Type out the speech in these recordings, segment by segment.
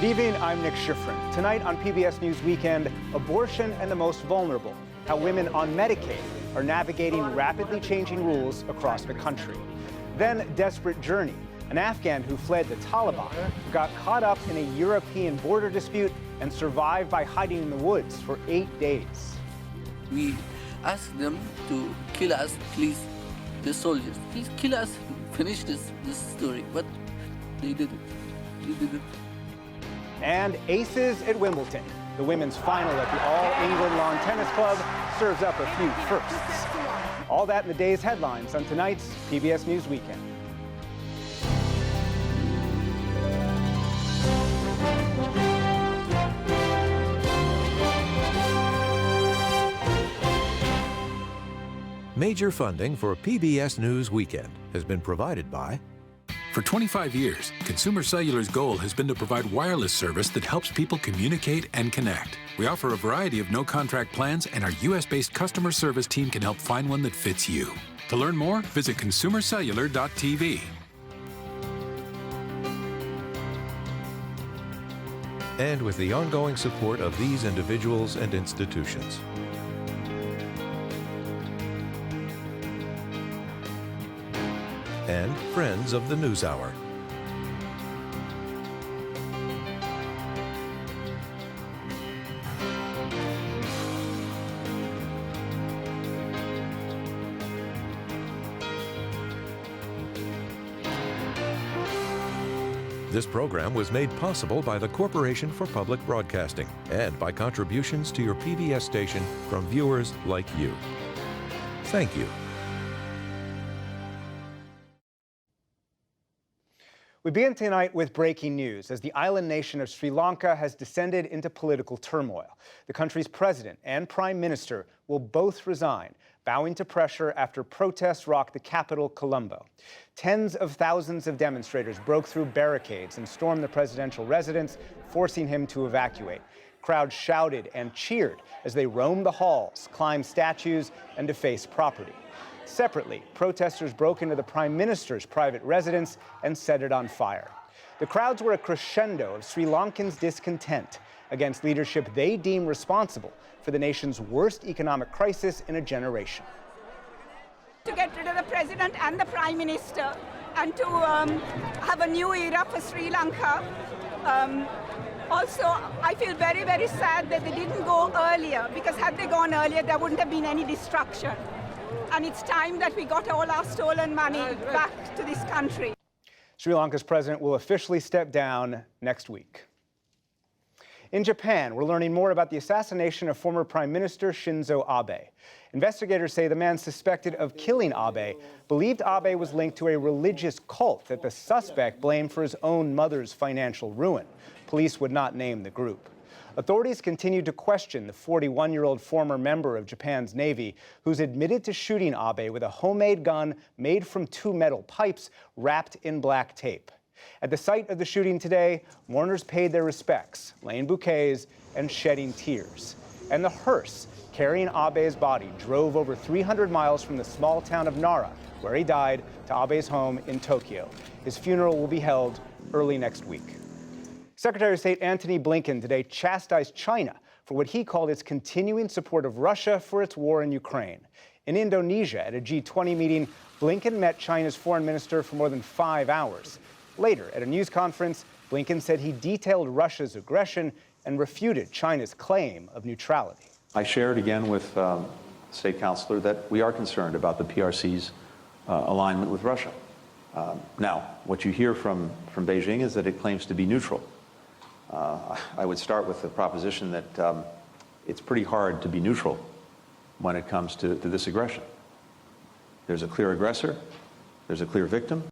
Good evening, I'm Nick Schifrin. Tonight on PBS News Weekend, abortion and the most vulnerable, how women on Medicaid are navigating rapidly changing rules across the country. Then Desperate Journey, an Afghan who fled the Taliban, got caught up in a European border dispute and survived by hiding in the woods for 8 days. We asked them to kill us, please, the soldiers. Please kill us, finish this story. But they didn't. They didn't. And aces at Wimbledon. The women's final at the All England Lawn Tennis Club serves up a few firsts. All that in the day's headlines on tonight's PBS News Weekend. Major funding for PBS News Weekend has been provided by... For 25 years, Consumer Cellular's goal has been to provide wireless service that helps people communicate and connect. We offer a variety of no-contract plans, and our U.S.-based customer service team can help find one that fits you. To learn more, visit consumercellular.tv. And with the ongoing support of these individuals and institutions. And friends of the NewsHour. This program was made possible by the Corporation for Public Broadcasting and by contributions to your PBS station from viewers like you. Thank you. We begin tonight with breaking news as the island nation of Sri Lanka has descended into political turmoil. The country's president and prime minister will both resign, bowing to pressure after protests rocked the capital, Colombo. Tens of thousands of demonstrators broke through barricades and stormed the presidential residence, forcing him to evacuate. Crowds shouted and cheered as they roamed the halls, climbed statues, and defaced property. Separately, protesters broke into the prime minister's private residence and set it on fire. The crowds were a crescendo of Sri Lankans' discontent against leadership they deem responsible for the nation's worst economic crisis in a generation. To get rid of the president and the prime minister and to have a new era for Sri Lanka. Also, I feel very, very sad that they didn't go earlier, because had they gone earlier, there wouldn't have been any destruction. And it's time that we got all our stolen money back to this country. Sri Lanka's president will officially step down next week. In Japan, we're learning more about the assassination of former Prime Minister Shinzo Abe. Investigators say the man suspected of killing Abe believed Abe was linked to a religious cult that the suspect blamed for his own mother's financial ruin. Police would not name the group. Authorities continue to question the 41-year-old former member of Japan's Navy who's admitted to shooting Abe with a homemade gun made from 2 metal pipes wrapped in black tape. At the site of the shooting today, mourners paid their respects, laying bouquets and shedding tears. And the hearse carrying Abe's body drove over 300 miles from the small town of Nara, where he died, to Abe's home in Tokyo. His funeral will be held early next week. Secretary of State Antony Blinken today chastised China for what he called its continuing support of Russia for its war in Ukraine. In Indonesia, at a G20 meeting, Blinken met China's foreign minister for more than 5 hours. Later, at a news conference, Blinken said he detailed Russia's aggression and refuted China's claim of neutrality. I shared again with the State Councilor that we are concerned about the PRC's alignment with Russia. Now, what you hear from Beijing is that it claims to be neutral. I would start with the proposition that it's pretty hard to be neutral when it comes to this aggression. There's a clear aggressor, there's a clear victim.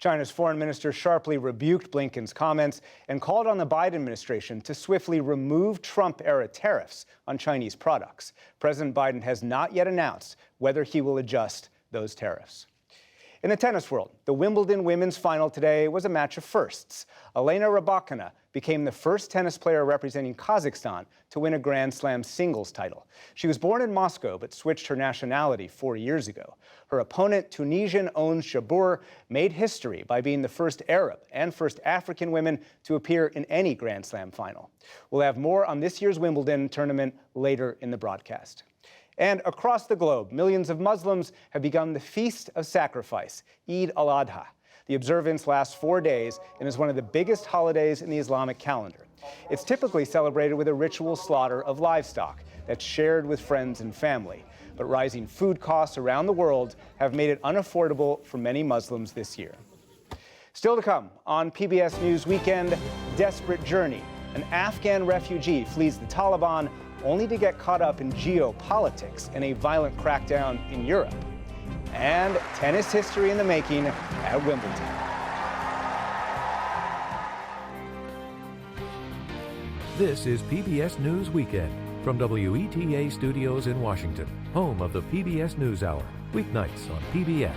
China's foreign minister sharply rebuked Blinken's comments and called on the Biden administration to swiftly remove Trump-era tariffs on Chinese products. President Biden has not yet announced whether he will adjust those tariffs. In the tennis world, the Wimbledon women's final today was a match of firsts. Elena Rybakina became the first tennis player representing Kazakhstan to win a Grand Slam singles title. She was born in Moscow but switched her nationality 4 years ago. Her opponent, Tunisian Ons Jabeur, made history by being the first Arab and first African women to appear in any Grand Slam final. We'll have more on this year's Wimbledon tournament later in the broadcast. And across the globe, millions of Muslims have begun the Feast of Sacrifice, Eid al-Adha. The observance lasts 4 days and is one of the biggest holidays in the Islamic calendar. It's typically celebrated with a ritual slaughter of livestock that's shared with friends and family. But rising food costs around the world have made it unaffordable for many Muslims this year. Still to come on PBS News Weekend, Desperate Journey. An Afghan refugee flees the Taliban only to get caught up in geopolitics and a violent crackdown in Europe. And tennis history in the making at Wimbledon. This is PBS News Weekend from WETA Studios in Washington, home of the PBS NewsHour, weeknights on PBS.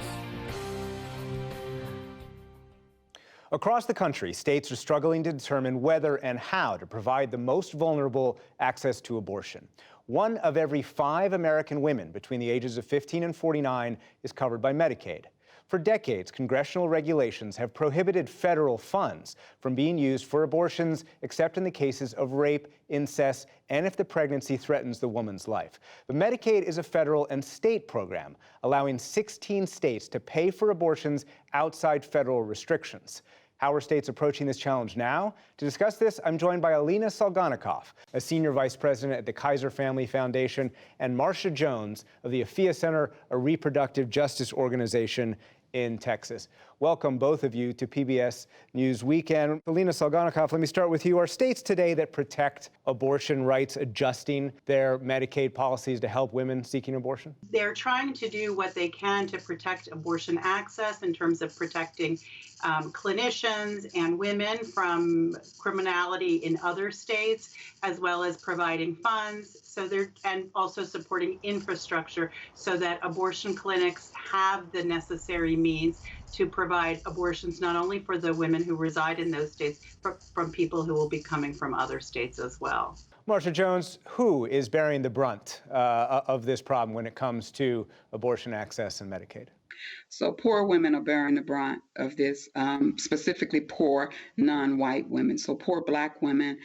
Across the country, states are struggling to determine whether and how to provide the most vulnerable access to abortion. 1 of every 5 American women between the ages of 15 and 49 is covered by Medicaid. For decades, congressional regulations have prohibited federal funds from being used for abortions except in the cases of rape, incest, and if the pregnancy threatens the woman's life. But Medicaid is a federal and state program, allowing 16 states to pay for abortions outside federal restrictions. How are states approaching this challenge now? To discuss this, I'm joined by Alina Solgonikoff, a senior vice president at the Kaiser Family Foundation, and Marcia Jones of the Afia Center, a reproductive justice organization in Texas. Welcome, both of you, to PBS News Weekend. Alina Solgonikoff, let me start with you. Are states today that protect abortion rights adjusting their Medicaid policies to help women seeking abortion? They're trying to do what they can to protect abortion access in terms of protecting clinicians and women from criminality in other states, as well as providing funds. And also supporting infrastructure so that abortion clinics have the necessary means to provide abortions not only for the women who reside in those states, but from people who will be coming from other states as well. Marcia Jones, who is bearing the brunt of this problem when it comes to abortion access and Medicaid? So poor women are bearing the brunt of this, specifically poor non-white women. So poor Black women,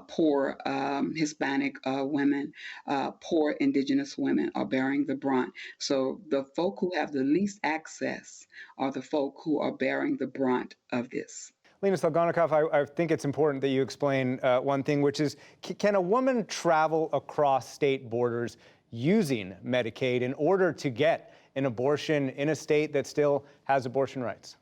poor Hispanic women, poor Indigenous women are bearing the brunt. So the folk who have the least access are the folk who are bearing the brunt of this. Alina Solgonikoff, I think it's important that you explain one thing, which is, can a woman travel across state borders using Medicaid in order to get an abortion in a state that still has abortion rights?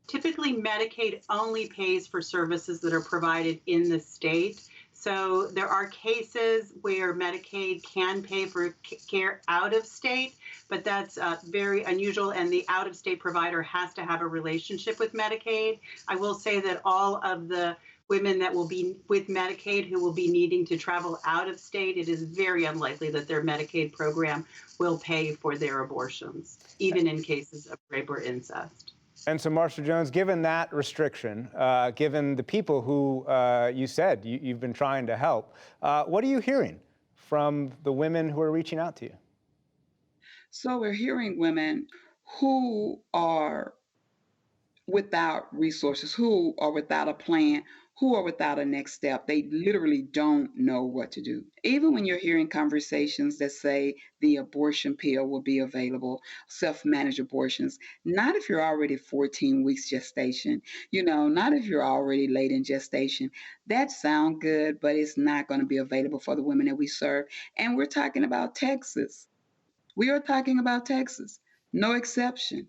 Typically, Medicaid only pays for services that are provided in the state. So there are cases where Medicaid can pay for care out of state, but that's very unusual, and the out-of-state provider has to have a relationship with Medicaid. I will say that all of the women that will be with Medicaid who will be needing to travel out of state, it is very unlikely that their Medicaid program will pay for their abortions, even in cases of rape or incest. And so, Marcia Jones, given that restriction, given the people who you said you've been trying to help, what are you hearing from the women who are reaching out to you? So we're hearing women who are without resources, who are without a plan, who are without a next step. They literally don't know what to do. Even when you're hearing conversations that say the abortion pill will be available, self-managed abortions, not if you're already 14 weeks gestation, not if you're already late in gestation. That sounds good, but it's not going to be available for the women that we serve. And we're talking about Texas. We are talking about Texas. No exception.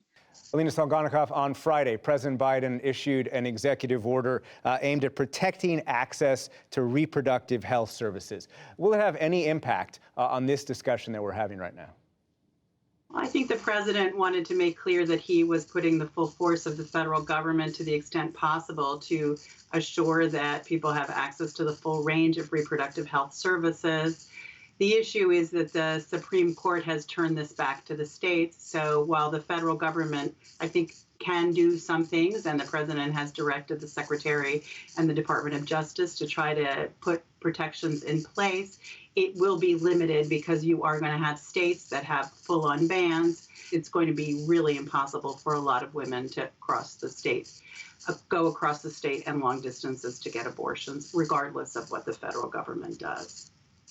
Alina Solgonikoff, on Friday, President Biden issued an executive order aimed at protecting access to reproductive health services. Will it have any impact on this discussion that we're having right now? I think the president wanted to make clear that he was putting the full force of the federal government to the extent possible to assure that people have access to the full range of reproductive health services. The issue is that the Supreme Court has turned this back to the states. So while the federal government, I think, can do some things, and the president has directed the Secretary and the Department of Justice to try to put protections in place, it will be limited because you are going to have states that have full-on bans. It's going to be really impossible for a lot of women to cross the state, go across the state and long distances to get abortions, regardless of what the federal government does.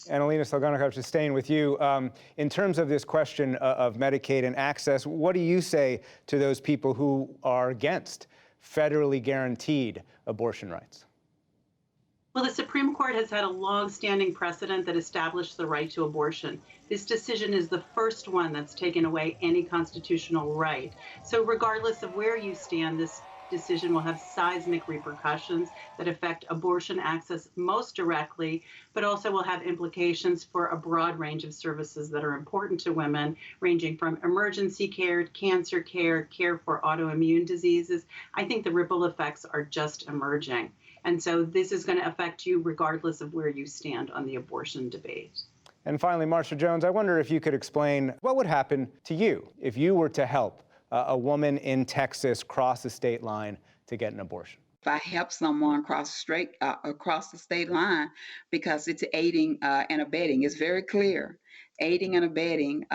And Alina Salganikov, just staying with you, in terms of this question of Medicaid and access, what do you say to those people who are against federally guaranteed abortion rights? Well, the Supreme Court has had a long-standing precedent that established the right to abortion. This decision is the first one that's taken away any constitutional right. So regardless of where you stand, this decision will have seismic repercussions that affect abortion access most directly, but also will have implications for a broad range of services that are important to women, ranging from emergency care, cancer care, care for autoimmune diseases. I think the ripple effects are just emerging. And so this is going to affect you regardless of where you stand on the abortion debate. And finally, Marsha Jones, I wonder if you could explain what would happen to you if you were to help a woman in Texas cross the state line to get an abortion. If I help someone across the state line, because it's aiding and abetting, it's very clear. Aiding and abetting,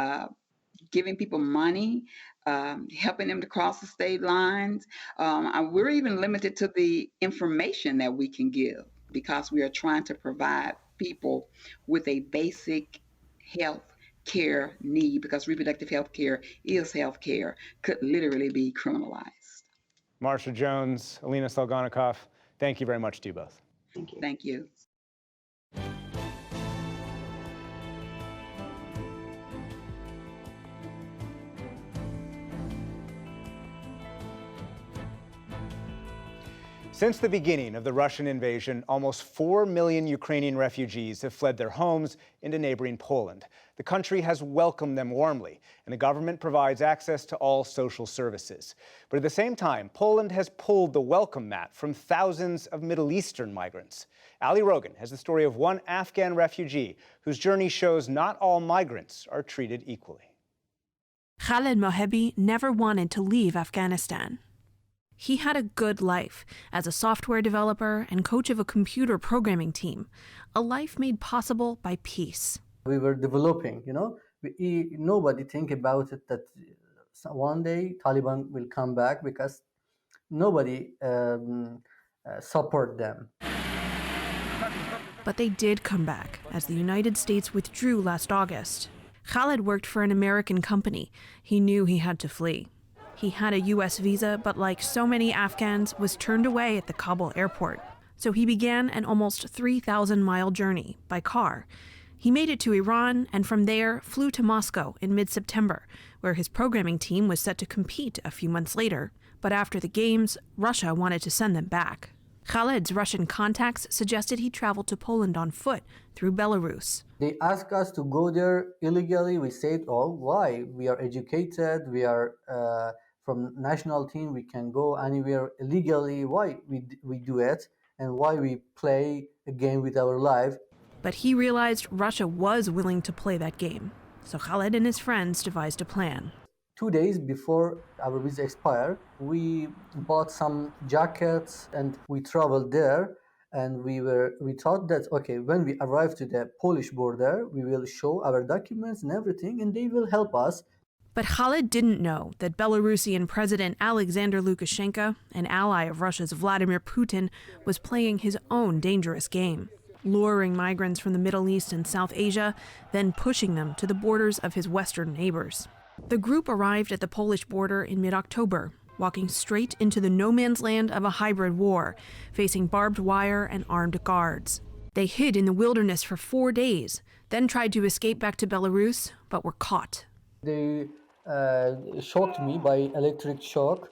giving people money, helping them to cross the state lines. We're even limited to the information that we can give because we are trying to provide people with a basic health care need, because reproductive health care is health care, could literally be criminalized. Marsha Jones, Alina Salganikov, thank you very much to you both. Thank you. Thank you. Since the beginning of the Russian invasion, almost 4 million Ukrainian refugees have fled their homes into neighboring Poland. The country has welcomed them warmly, and the government provides access to all social services. But at the same time, Poland has pulled the welcome mat from thousands of Middle Eastern migrants. Ali Rogan has the story of one Afghan refugee whose journey shows not all migrants are treated equally. Khaled Mohebi never wanted to leave Afghanistan. He had a good life as a software developer and coach of a computer programming team, a life made possible by peace. We were developing, nobody think about it that one day Taliban will come back, because nobody support them. But they did come back as the United States withdrew last August. Khaled worked for an American company. He knew he had to flee. He had a U.S. visa, but like so many Afghans, was turned away at the Kabul airport. So he began an almost 3,000-mile journey by car. He made it to Iran, and from there flew to Moscow in mid-September, where his programming team was set to compete a few months later. But after the games, Russia wanted to send them back. Khaled's Russian contacts suggested he travel to Poland on foot through Belarus. They asked us to go there illegally. We said, oh, why? We are educated, we are from national team, we can go anywhere illegally. Why we do it, and why we play a game with our life? But he realized Russia was willing to play that game. So Khaled and his friends devised a plan. 2 days before our visa expired, we bought some jackets and we traveled there. And we thought that, okay, when we arrive to the Polish border, we will show our documents and everything, and they will help us. But Khaled didn't know that Belarusian President Alexander Lukashenko, an ally of Russia's Vladimir Putin, was playing his own dangerous game, luring migrants from the Middle East and South Asia, then pushing them to the borders of his Western neighbors. The group arrived at the Polish border in mid-October, walking straight into the no-man's land of a hybrid war, facing barbed wire and armed guards. They hid in the wilderness for 4 days, then tried to escape back to Belarus, but were caught. They shocked me by electric shock,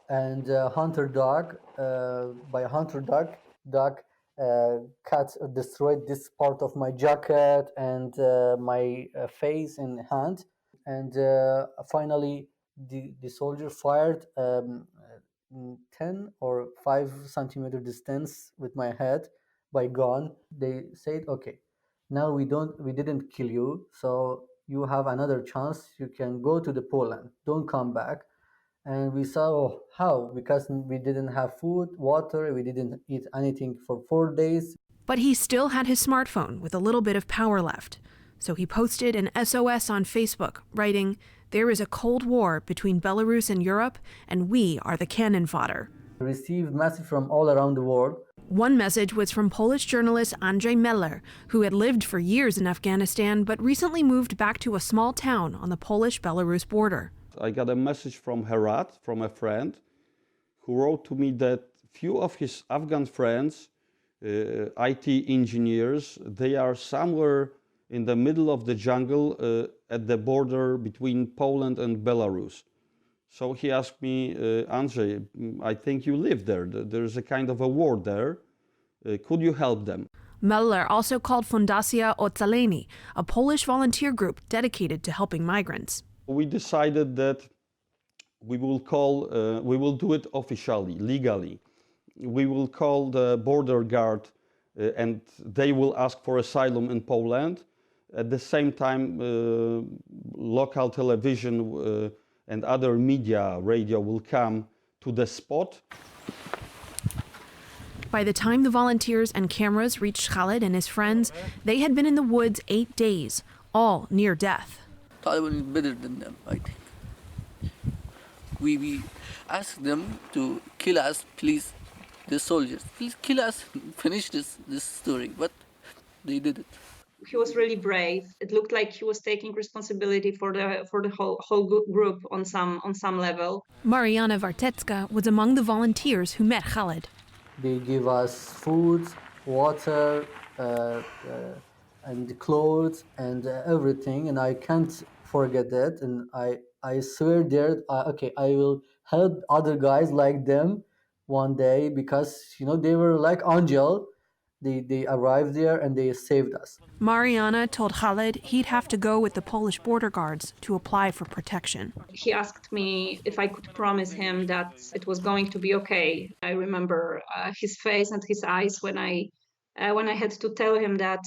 and hunter dog destroyed this part of my jacket and my face and hand. And finally, the soldier fired 10 or 5 centimeter distance with my head by gun. They said, okay, now we didn't kill you, so you have another chance. You can go to the Poland. Don't come back. And we saw, oh, how? Because we didn't have food, water, we didn't eat anything for 4 days. But he still had his smartphone with a little bit of power left. So he posted an SOS on Facebook, writing, "There is a Cold War between Belarus and Europe, and we are the cannon fodder." We received messages from all around the world. One message was from Polish journalist Andrzej Meller, who had lived for years in Afghanistan but recently moved back to a small town on the Polish-Belarus border. I got a message from Herat, from a friend, who wrote to me that few of his Afghan friends, IT engineers, they are somewhere in the middle of the jungle at the border between Poland and Belarus. So he asked me, Andrzej, I think you live there. There's a kind of a war there. Could you help them? Meller also called Fundacja Ocaleni, a Polish volunteer group dedicated to helping migrants. We decided that we will do it officially, legally. We will call the border guard and they will ask for asylum in Poland. At the same time, local television and other media, radio will come to the spot. By the time the volunteers and cameras reached Khaled and his friends, they had been in the woods 8 days, all near death. Taliban is better than them, I think. We asked them to kill us, please, the soldiers. Please kill us, finish this story, but they didn't. He was really brave. It looked like he was taking responsibility for the whole group on some level. Mariana Vartetska was among the volunteers who met Khaled. They give us food, water, and clothes and everything, and I can't forget that. And I swear there, okay, I will help other guys like them one day, because they were like angel. They arrived there and they saved us. Mariana told Khaled he'd have to go with the Polish border guards to apply for protection. He asked me if I could promise him that it was going to be okay. I remember his face and his eyes when I had to tell him that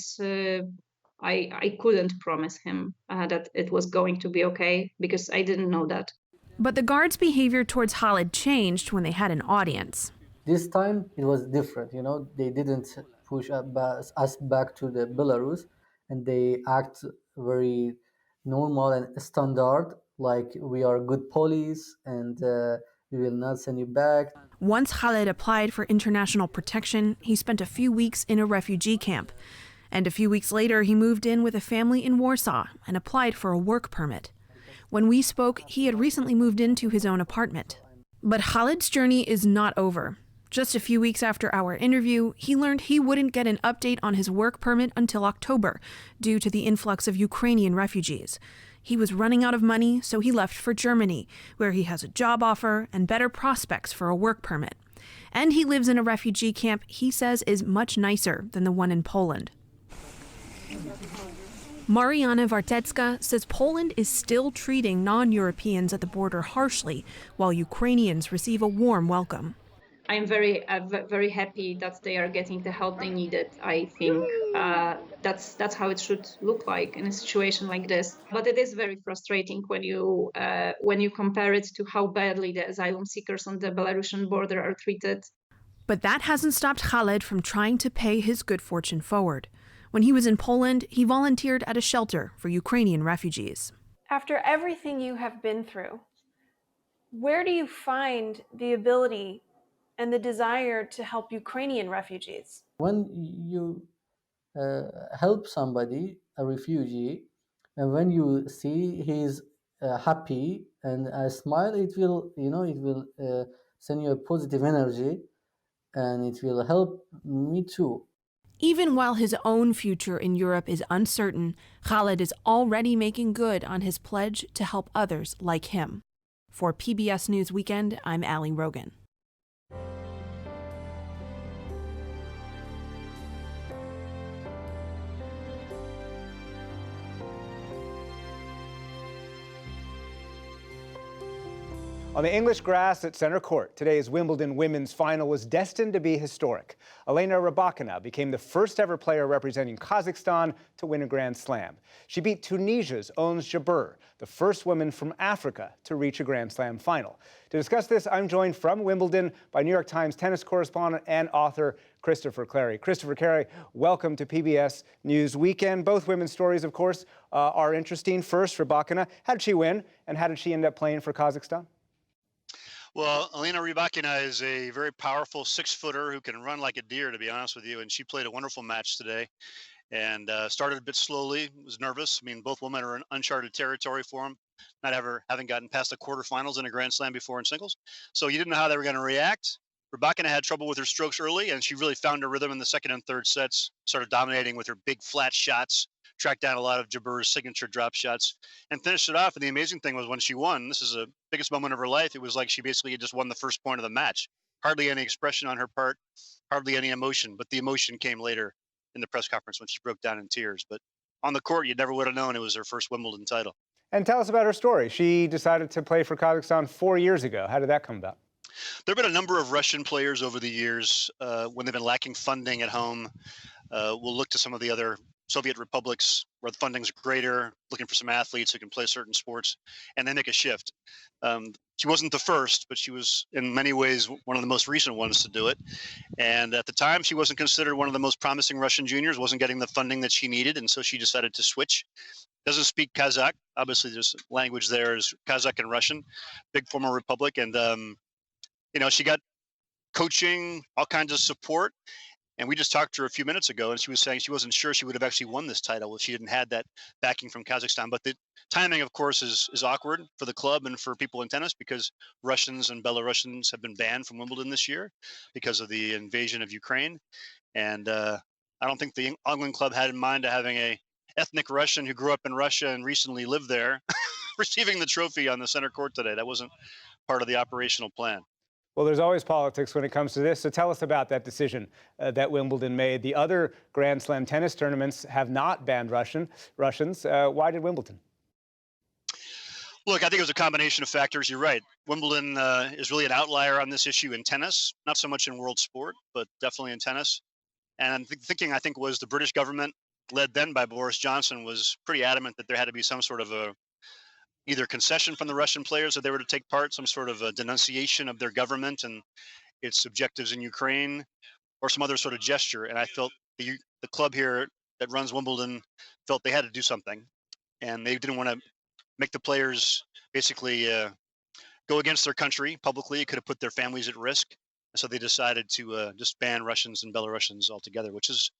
I couldn't promise him that it was going to be okay, because I didn't know that. But the guards' behavior towards Khaled changed when they had an audience. This time it was different. They didn't push us back to the Belarus, and they act very normal and standard, like we are good police and we will not send you back. Once Khaled applied for international protection, he spent a few weeks in a refugee camp. And a few weeks later, he moved in with a family in Warsaw and applied for a work permit. When we spoke, he had recently moved into his own apartment. But Khaled's journey is not over. Just a few weeks after our interview, he learned he wouldn't get an update on his work permit until October, due to the influx of Ukrainian refugees. He was running out of money, so he left for Germany, where he has a job offer and better prospects for a work permit. And he lives in a refugee camp he says is much nicer than the one in Poland. Mariana Vartetska says Poland is still treating non-Europeans at the border harshly, while Ukrainians receive a warm welcome. I'm very happy that they are getting the help they needed. I think that's how it should look like in a situation like this. But it is very frustrating when you compare it to how badly the asylum seekers on the Belarusian border are treated. But that hasn't stopped Khaled from trying to pay his good fortune forward. When he was in Poland, he volunteered at a shelter for Ukrainian refugees. After everything you have been through, where do you find the ability and the desire to help Ukrainian refugees? When you help somebody, a refugee, and when you see he's happy and a smile, it will send you a positive energy, and it will help me too. Even while his own future in Europe is uncertain, Khaled is already making good on his pledge to help others like him. For PBS News Weekend, I'm Ali Rogan. On the English grass at center court, today's Wimbledon women's final was destined to be historic. Elena Rybakina became the first ever player representing Kazakhstan to win a Grand Slam. She beat Tunisia's Ons Jabeur, the first woman from Africa to reach a Grand Slam final. To discuss this, I'm joined from Wimbledon by New York Times tennis correspondent and author Christopher Clarey. Christopher Clarey, welcome to PBS News Weekend. Both women's stories, of course, are interesting. First, Rybakina, how did she win, and how did she end up playing for Kazakhstan? Well, Elena Rybakina is a very powerful 6-footer who can run like a deer, to be honest with you. And she played a wonderful match today and started a bit slowly, was nervous. I mean, both women are in uncharted territory for them, not ever having gotten past the quarterfinals in a Grand Slam before in singles. So you didn't know how they were going to react. Rybakina had trouble with her strokes early, and she really found her rhythm in the second and third sets, started dominating with her big flat shots, tracked down a lot of Jabeur's signature drop shots, and finished it off. And the amazing thing was when she won, this is the biggest moment of her life, it was like she basically had just won the first point of the match. Hardly any expression on her part, hardly any emotion, but the emotion came later in the press conference when she broke down in tears. But on the court, you never would have known it was her first Wimbledon title. And tell us about her story. She decided to play for Kazakhstan 4 years ago. How did that come about? There have been a number of Russian players over the years when they've been lacking funding at home. We'll look to some of the other Soviet republics where the funding's greater, looking for some athletes who can play certain sports, and they make a shift. She wasn't the first, but she was in many ways one of the most recent ones to do it. And at the time, she wasn't considered one of the most promising Russian juniors, wasn't getting the funding that she needed, and so she decided to switch. Doesn't speak Kazakh. Obviously, there's language there is Kazakh and Russian, big former republic. And, she got coaching, all kinds of support. And we just talked to her a few minutes ago, and she was saying she wasn't sure she would have actually won this title if she hadn't had that backing from Kazakhstan. But the timing, of course, is awkward for the club and for people in tennis because Russians and Belarusians have been banned from Wimbledon this year because of the invasion of Ukraine. And I don't think the England club had in mind to having a ethnic Russian who grew up in Russia and recently lived there receiving the trophy on the center court today. That wasn't part of the operational plan. Well, there's always politics when it comes to this, so tell us about that decision that Wimbledon made. The other Grand Slam tennis tournaments have not banned Russians. Why did Wimbledon? Look, I think it was a combination of factors. You're right. Wimbledon is really an outlier on this issue in tennis, not so much in world sport, but definitely in tennis. And I think was the British government, led then by Boris Johnson, was pretty adamant that there had to be some sort of either concession from the Russian players that they were to take part, some sort of a denunciation of their government and its objectives in Ukraine, or some other sort of gesture. And I felt the club here that runs Wimbledon felt they had to do something. And they didn't want to make the players basically go against their country publicly. It could have put their families at risk. So they decided to just ban Russians and Belarusians altogether, which has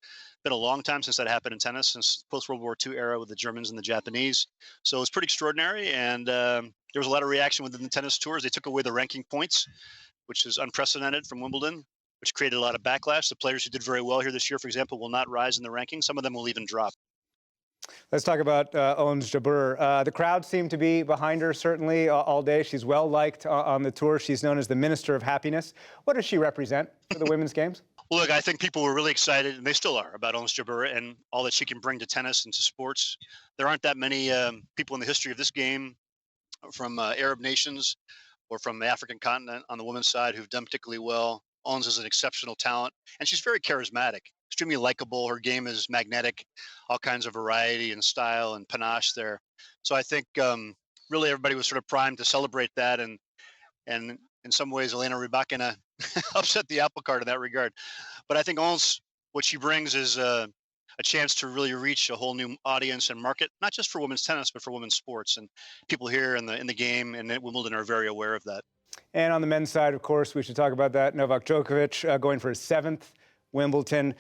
been a long time since that happened in tennis, since post-World War II era with the Germans and the Japanese. So it's pretty extraordinary. And there was a lot of reaction within the tennis tours. They took away the ranking points, which is unprecedented from Wimbledon, which created a lot of backlash. The players who did very well here this year, for example, will not rise in the rankings. Some of them will even drop. Let's talk about Ons Jabeur. The crowd seemed to be behind her, certainly, all day. She's well-liked on the tour. She's known as the Minister of Happiness. What does she represent for the women's games? Well, look, I think people were really excited, and they still are, about Ons Jabeur and all that she can bring to tennis and to sports. There aren't that many people in the history of this game from Arab nations or from the African continent on the women's side who've done particularly well. Ons is an exceptional talent, and she's very charismatic, extremely likable. Her game is magnetic, all kinds of variety and style and panache there. So I think really everybody was sort of primed to celebrate that, and in some ways Elena Rybakina upset the apple cart in that regard. But I think Ons, what she brings is a chance to really reach a whole new audience and market, not just for women's tennis, but for women's sports. And people here in the game and at Wimbledon are very aware of that. And on the men's side, of course, we should talk about that. Novak Djokovic going for his 7th Wimbledon.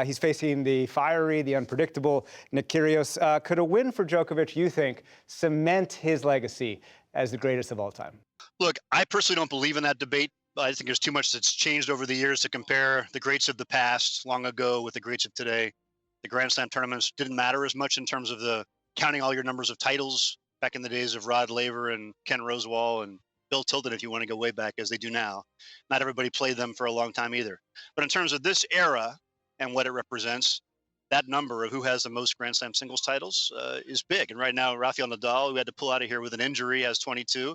He's facing the fiery, the unpredictable Nick Kyrgios. Could a win for Djokovic, you think, cement his legacy as the greatest of all time? Look, I personally don't believe in that debate. I think there's too much that's changed over the years to compare the greats of the past long ago with the greats of today. The Grand Slam tournaments didn't matter as much in terms of the counting all your numbers of titles back in the days of Rod Laver and Ken Rosewall and Bill Tilden, if you want to go way back, as they do now. Not everybody played them for a long time either. But in terms of this era and what it represents, that number of who has the most Grand Slam singles titles is big. And right now, Rafael Nadal, who had to pull out of here with an injury, has 22.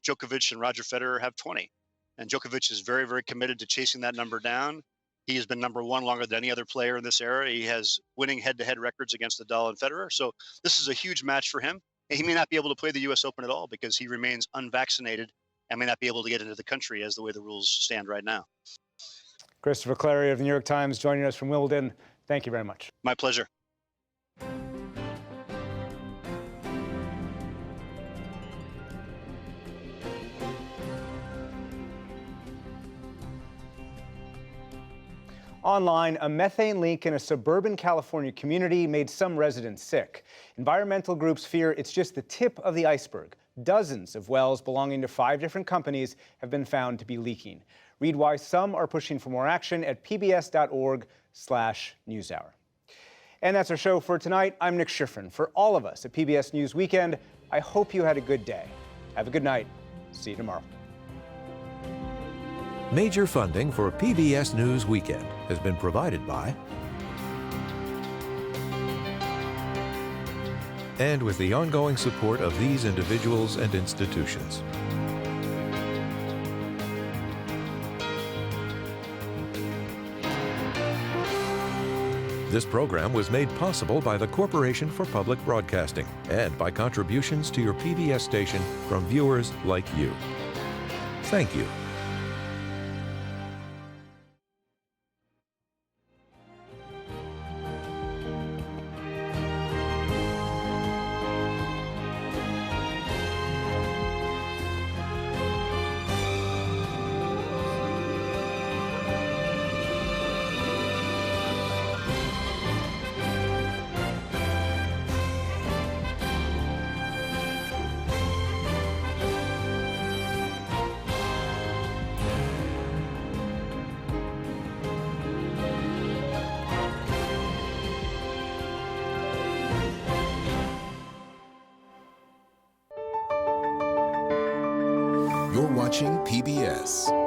Djokovic and Roger Federer have 20. And Djokovic is very, very committed to chasing that number down. He has been number one longer than any other player in this era. He has winning head-to-head records against Nadal and Federer. So this is a huge match for him. And he may not be able to play the U.S. Open at all because he remains unvaccinated and may not be able to get into the country as the way the rules stand right now. Christopher Clarey of the New York Times joining us from Wimbledon. Thank you very much. My pleasure. Online, a methane leak in a suburban California community made some residents sick. Environmental groups fear it's just the tip of the iceberg. Dozens of wells belonging to 5 different companies have been found to be leaking. Read why some are pushing for more action at pbs.org/newshour. And that's our show for tonight. I'm Nick Schifrin. For all of us at PBS News Weekend, I hope you had a good day. Have a good night. See you tomorrow. Major funding for PBS News Weekend has been provided by and with the ongoing support of these individuals and institutions. This program was made possible by the Corporation for Public Broadcasting and by contributions to your PBS station from viewers like you. Thank you. You're watching PBS.